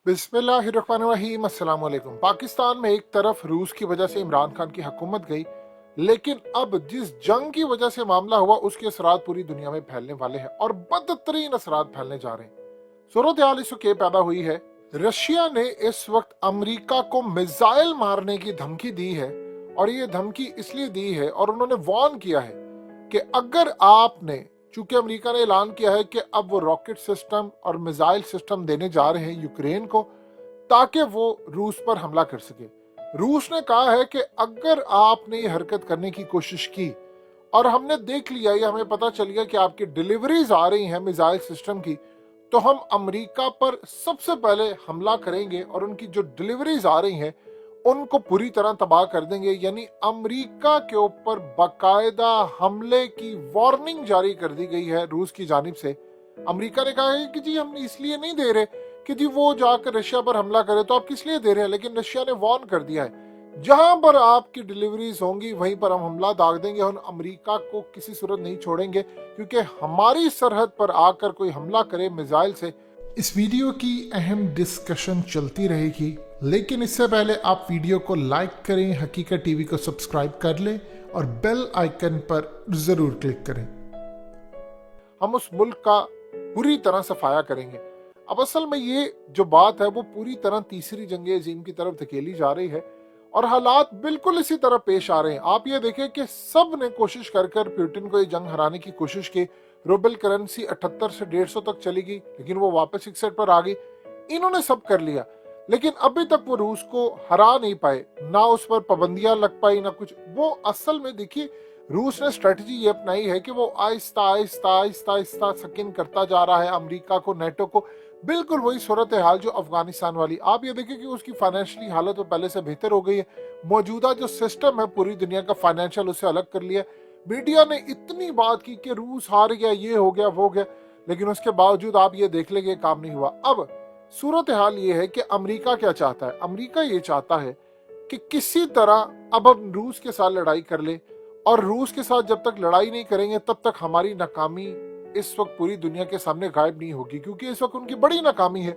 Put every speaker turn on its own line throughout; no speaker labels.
बिस्मिल्लाहिर्रहमानिर्रहीम। अस्सलाम वालेकुम। पाकिस्तान में एक तरफ रूस की वजह से इमरान खान की हुकूमत गई, लेकिन अब जिस जंग की वजह से मामला हुआ उसके असरात पूरी दुनिया में फैलने वाले हैं और बदतरीन असरात फैलने जा रहे हैं। सूरत हाल इस वक्त ये पैदा हुई है, रशिया ने इस वक्त अमेरिका को मिसाइल मारने की धमकी दी है, और ये धमकी इसलिए दी है और उन्होंने वार्न किया है कि अगर आपने, चूंकि अमेरिका ने ऐलान किया है कि अब वो रॉकेट सिस्टम और मिसाइल सिस्टम देने जा रहे हैं यूक्रेन को ताकि वो रूस पर हमला कर सके। रूस ने कहा है कि अगर आपने ये हरकत करने की कोशिश की और हमने देख लिया या हमें पता चल गया कि आपकी डिलीवरीज आ रही हैं मिसाइल सिस्टम की, तो हम अमेरिका पर सबसे पहले हमला करेंगे और उनकी जो डिलीवरीज आ रही हैं उनको पूरी तरह तबाह कर देंगे। यानी अमेरिका के ऊपर बाकायदा हमले की वार्निंग जारी कर दी गई है रूस की जानिब से। अमेरिका ने कहा है कि जी हम इसलिए नहीं दे रहे कि जी वो जाकर रशिया पर हमला करे, तो आप किस लिए दे रहे हैं, लेकिन रशिया ने वार्न कर दिया है जहां पर आपकी डिलीवरीज होंगी वहीं पर हम हमला दाग देंगे। हम अमेरिका को किसी सूरत नहीं छोड़ेंगे, क्योंकि हमारी सरहद पर आकर कोई हमला करे मिसाइल से। इस वीडियो की अहम डिस्कशन चलती रहेगी, लेकिन इससे पहले आप वीडियो को लाइक करें, हकीकत टीवी को सब्सक्राइब कर लें और बेल आइकन पर जरूर क्लिक करें। हम उस मुल्क का पूरी तरह सफाया करेंगे। अब असल में ये जो बात है वो पूरी तरह तीसरी जंग अजीम की तरफ धकेली जा रही है और हालात बिल्कुल इसी तरह पेश आ रहे हैं। आप ये देखें कि सब ने कोशिश कर पुतिन को ये जंग हराने की कोशिश की। रूबल करेंसी 78 से 150 तक चली गई, लेकिन वो वापस 61 पर आ गई। इन्होंने सब कर लिया, लेकिन अभी तक वो रूस को हरा नहीं पाए, ना उस पर पाबंदियां लग पाई ना कुछ। वो असल में देखिए रूस ने स्ट्रेटजी ये अपनाई है कि वो आहिस्ता आहिस्ता आहिस्ता आहिस्ता सकिन करता जा रहा है अमेरिका को, नेटो को। बिल्कुल वही सूरत हाल जो अफगानिस्तान वाली। आप ये देखिए कि उसकी फाइनेंशियली हालत तो पहले से बेहतर हो गई है। मौजूदा जो सिस्टम है पूरी दुनिया का फाइनेंशियल, उसे अलग कर लिया। मीडिया ने इतनी बात की कि रूस हार गया, ये हो गया वो गया, लेकिन उसके बावजूद आप ये देख लेंगे काम नहीं हुआ। अब सूरत हाल ये है कि अमेरिका क्या चाहता है। अमेरिका ये चाहता है कि किसी तरह अब हम रूस के साथ लड़ाई कर ले, और रूस के साथ जब तक लड़ाई नहीं करेंगे तब तक हमारी नाकामी इस वक्त पूरी दुनिया के सामने गायब नहीं होगी, क्योंकि इस वक्त उनकी बड़ी नाकामी है।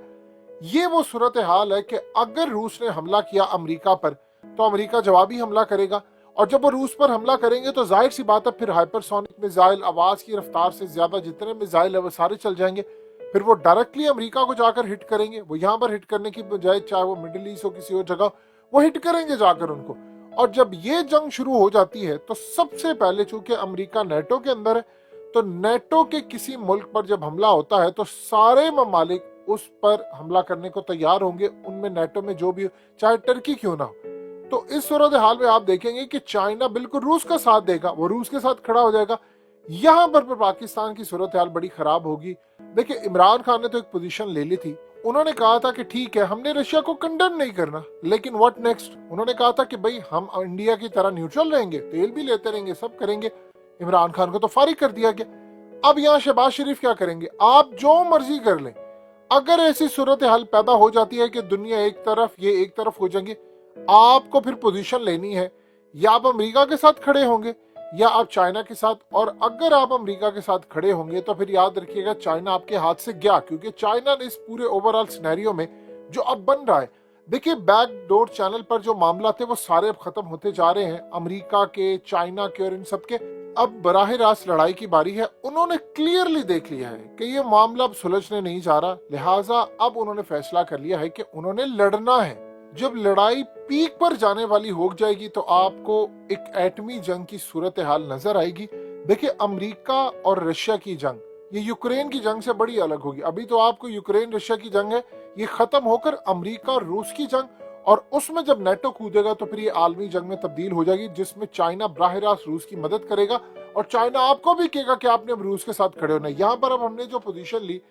ये वो सूरत हाल है कि अगर रूस ने हमला किया अमेरिका पर तो अमेरिका जवाबी हमला करेगा, और जब वो रूस पर हमला करेंगे तो जाहिर सी बात है फिर हाइपरसोनिक मिसाइल, आवाज की रफ्तार से ज्यादा जितने मिसाइल है वो सारे चल जाएंगे। फिर वो डायरेक्टली अमेरिका को जाकर हिट करेंगे। वो यहाँ पर हिट करने की बजाय चाहे वो मिडिल ईस्ट हो किसी और जगह, वो हिट करेंगे जाकर उनको। और जब ये जंग शुरू हो जाती है तो सबसे पहले, चूंकि अमेरिका नेटो के अंदर है, तो नेटो के किसी मुल्क पर जब हमला होता है तो सारे ममालिक उस पर हमला करने को तैयार होंगे, उनमें नेटो में जो भी हो, चाहे टर्की क्यों ना हो। तो इस सूरत हाल में आप देखेंगे कि चाइना बिल्कुल रूस का साथ देगा, वो रूस के साथ खड़ा हो जाएगा। यहाँ पर पाकिस्तान की सूरत हाल बड़ी खराब होगी। देखिए इमरान खान ने तो एक पोजीशन ले ली थी। उन्होंने कहा था कि ठीक है हमने रशिया को कंडेम नहीं करना, लेकिन व्हाट नेक्स्ट। उन्होंने कहा था कि भाई हम इंडिया की तरह न्यूट्रल रहेंगे, तेल भी लेते रहेंगे, सब करेंगे। इमरान खान को तो फारिग कर दिया गया। अब यहाँ शहबाज शरीफ क्या करेंगे, आप जो मर्जी कर लें। अगर ऐसी सूरत हाल पैदा हो जाती है कि दुनिया एक तरफ ये एक तरफ हो जाएंगे, आपको फिर पोजीशन लेनी है, या आप अमेरिका के साथ खड़े होंगे या आप चाइना के साथ। और अगर आप अमेरिका के साथ खड़े होंगे तो फिर याद रखिएगा चाइना आपके हाथ से गया, क्योंकि चाइना ने इस पूरे ओवरऑल सिनेरियो में जो अब बन रहा है, देखिए बैकडोर चैनल पर जो मामला थे वो सारे अब खत्म होते जा रहे हैं, अमेरिका के, चाइना के और इन सब के। अब बराह रास्त लड़ाई की बारी है। उन्होंने क्लियरली देख लिया है कि ये मामला अब सुलझने नहीं जा रहा, लिहाजा अब उन्होंने फैसला कर लिया है कि उन्होंने लड़ना है। जब लड़ाई पीक पर जाने वाली हो जाएगी तो आपको एक एटमी जंग की सूरत हाल नजर आएगी। देखिए अमेरिका और रशिया की जंग ये यूक्रेन की जंग से बड़ी अलग होगी। अभी तो आपको यूक्रेन रशिया की जंग है, ये खत्म होकर अमेरिका और रूस की जंग, और उसमें जब नेटो कूदेगा तो फिर ये आलमी जंग में तब्दील हो जाएगी, जिसमें चाइना बराह रास्त रूस की मदद करेगा और चाइना आपको भी कहेगा कि आपने अब रूस के साथ खड़े होना है। यहाँ पर अब हमने जो पोजीशन ली,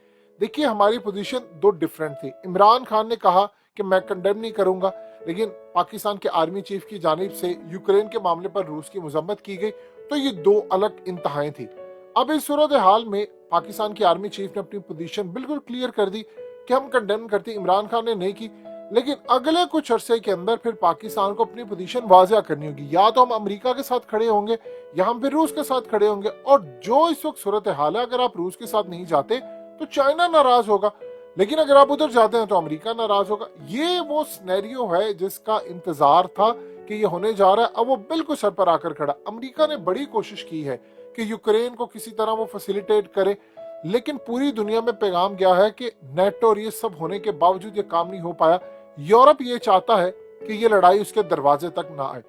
देखिए हमारी पोजीशन दो डिफरेंट थी। इमरान खान ने कहा कि मैं कंडेम नहीं करूंगा, लेकिन पाकिस्तान के आर्मी चीफ की जानिब से यूक्रेन के मामले पर रूस की मजम्मत की गई। तो ये दो अलग इंतहाएं थी। अब इस सूरत हाल में पाकिस्तान की आर्मी चीफ ने अपनी पोजीशन बिल्कुल क्लियर कर दी कि हम कंडेम करते। इमरान खान ने नहीं की, लेकिन अगले कुछ अरसे के अंदर फिर पाकिस्तान को अपनी पोजीशन वाज़ेह करनी होगी। या तो हम अमेरिका के साथ खड़े होंगे या हम फिर रूस के साथ खड़े होंगे। और जो इस वक्त सूरत हाल है, अगर आप रूस के साथ नहीं जाते तो चाइना नाराज होगा, लेकिन अगर आप उधर जाते हैं तो अमेरिका नाराज होगा। ये वो सिनेरियो है जिसका इंतजार था कि ये होने जा रहा है, अब वो बिल्कुल सर पर आकर खड़ा। अमेरिका ने बड़ी कोशिश की है कि यूक्रेन को किसी तरह वो फैसिलिटेट करे, लेकिन पूरी दुनिया में पैगाम गया है कि नेटो और ये सब होने के बावजूद ये काम नहीं हो पाया। यूरोप ये चाहता है कि ये लड़ाई उसके दरवाजे तक ना आए।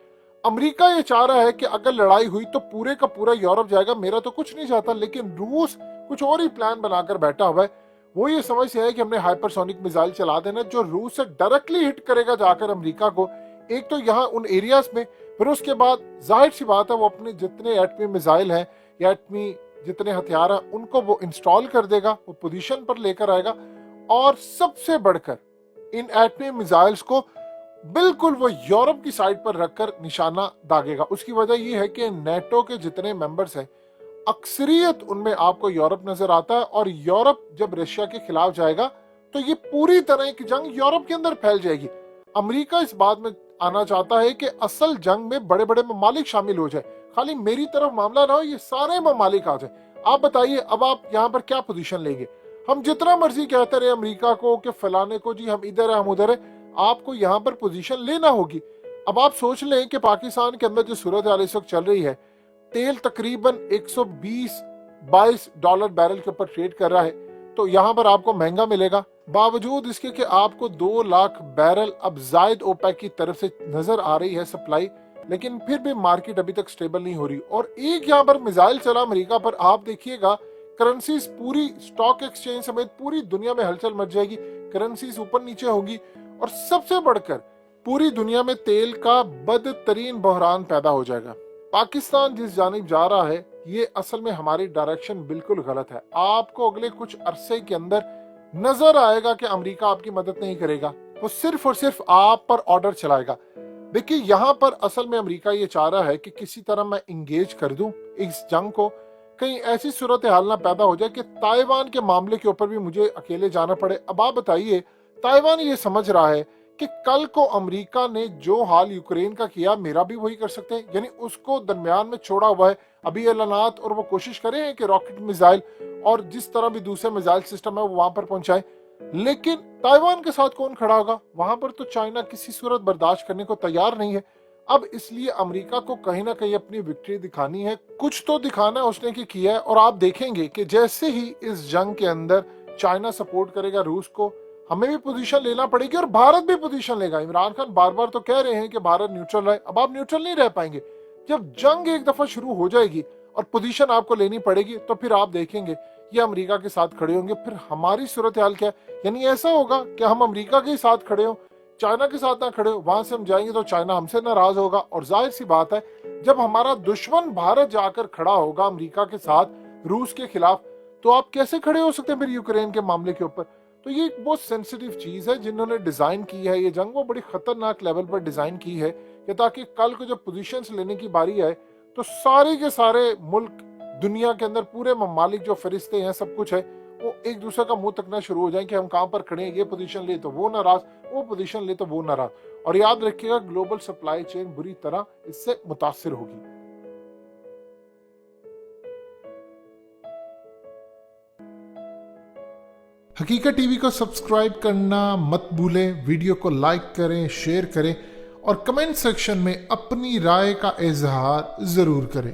अमेरिका ये चाह रहा है कि अगर लड़ाई हुई तो पूरे का पूरा यूरोप जाएगा, मेरा तो कुछ नहीं चाहता। लेकिन रूस कुछ और ही प्लान बनाकर बैठा हुआ है। वो ये समझ है कि हमने हाइपरसोनिक मिसाइल चला देना जो रूस से डायरेक्टली हिट करेगा जाकर अमेरिका को, एक तो यहाँ उन एरियाज में, फिर उसके बाद जाहिर सी बात है वो अपने जितने एटमी मिसाइल हैं या एटमी जितने हथियार हैं उनको वो इंस्टॉल कर देगा, वो पोजीशन पर लेकर आएगा और सबसे बढ़कर इन एटमी मिसाइल्स को बिल्कुल वो यूरोप की साइड पर रखकर निशाना दागेगा। उसकी वजह ये है कि नेटो के जितने मेंबर्स हैं अक्सरियत उनमें आपको यूरोप नजर आता है, और यूरोप जब रशिया के खिलाफ जाएगा तो ये पूरी तरह की जंग यूरोप के अंदर फैल जाएगी। अमेरिका इस बात में आना चाहता है कि असल जंग में बड़े बड़े ममालिक शामिल हो जाए, खाली मेरी तरफ मामला ना हो, ये सारे ममालिक आ जाए। आप बताइए अब आप यहाँ पर क्या पोजीशन लेंगे? हम जितना मर्जी कहते रहे अमेरिका को कि फलाने को जी हम इधर है हम उधर है, आपको यहाँ पर पोजीशन लेना होगी। अब आप सोच लें कि पाकिस्तान के अंदर जो सूरत हाल इस वक्त चल रही है, तेल तकरीबन 120-22 डॉलर बैरल के ऊपर ट्रेड कर रहा है, तो यहाँ पर आपको महंगा मिलेगा। बावजूद इसके कि आपको 2 लाख बैरल अब जायद ओपेक की तरफ से नजर आ रही है सप्लाई, लेकिन फिर भी मार्केट अभी तक स्टेबल नहीं हो रही। और एक यहाँ पर मिसाइल चला अमेरिका पर, आप देखिएगा करेंसीज पूरी स्टॉक एक्सचेंज समेत पूरी दुनिया में हलचल मच जाएगी, करेंसीज ऊपर नीचे होगी, और सबसे बढ़कर पूरी दुनिया में तेल का बदतरीन बहरान पैदा हो जाएगा। पाकिस्तान जिस जानिब जा रहा है ये असल में हमारी डायरेक्शन बिल्कुल गलत है। आपको अगले कुछ अरसे के अंदर नजर आएगा कि अमेरिका आपकी मदद नहीं करेगा, वो सिर्फ और सिर्फ आप पर ऑर्डर चलाएगा। देखिए यहाँ पर असल में अमेरिका ये चाह रहा है कि किसी तरह मैं इंगेज कर दूं इस जंग को, कहीं ऐसी सूरत हाल ना पैदा हो जाए कि ताइवान के मामले के ऊपर भी मुझे अकेले जाना पड़े। अब आप बताइए, ताइवान ये समझ रहा है कि कल को अमेरिका ने जो हाल यूक्रेन का किया मेरा भी वही कर सकते हैं, यानी उसको दरमियान में छोड़ा हुआ है अभी ऐलानात, और वो कोशिश करे हैं कि रॉकेट मिसाइल और जिस तरह भी दूसरे मिसाइल सिस्टम है वो वहां पर पहुंचाए। लेकिन ताइवान के साथ कौन खड़ा होगा? वहां पर तो चाइना किसी सूरत बर्दाश्त करने को तैयार नहीं है। अब इसलिए अमेरिका को कहीं ना कहीं अपनी विक्ट्री दिखानी है, कुछ तो दिखाना है उसने कि किया है। और आप देखेंगे कि जैसे ही इस जंग के अंदर चाइना सपोर्ट करेगा रूस को, हमें भी पोजीशन लेना पड़ेगी और भारत भी पोजीशन लेगा। इमरान खान बार बार तो कह रहे हैं कि भारत न्यूट्रल है, अब आप न्यूट्रल नहीं रह पाएंगे। जब जंग एक दफा शुरू हो जाएगी और पोजीशन आपको लेनी पड़ेगी तो फिर आप देखेंगे ये अमेरिका के साथ खड़े होंगे। फिर हमारी सूरत हाल क्या है? यानी ऐसा होगा कि हम अमेरिका के साथ खड़े हो, चाइना के साथ ना खड़े हो, वहां से हम जाएंगे तो चाइना हमसे नाराज होगा। और जाहिर सी बात है जब हमारा दुश्मन भारत जाकर खड़ा होगा अमेरिका के साथ रूस के खिलाफ, तो आप कैसे खड़े हो सकते हैं फिर यूक्रेन के मामले के ऊपर? तो ये एक बहुत सेंसिटिव चीज है जिन्होंने डिजाइन की है ये जंग, वो बड़ी खतरनाक लेवल पर डिजाइन की है कि ताकि कल को जब पोजीशंस लेने की बारी आए तो सारे के सारे मुल्क दुनिया के अंदर पूरे ममालिक जो फरिश्ते हैं सब कुछ है वो एक दूसरे का मुंह तकना शुरू हो जाए कि हम कहां पर खड़े हैं, ये पोजीशन ले तो वो नाराज, वो पोजीशन ले तो वो नाराज। और याद रखिएगा ग्लोबल सप्लाई चेन बुरी तरह इससे मुतासिर होगी। हकीकत टीवी को सब्सक्राइब करना मत भूलें, वीडियो को लाइक करें, शेयर करें और कमेंट सेक्शन में अपनी राय का इजहार जरूर करें।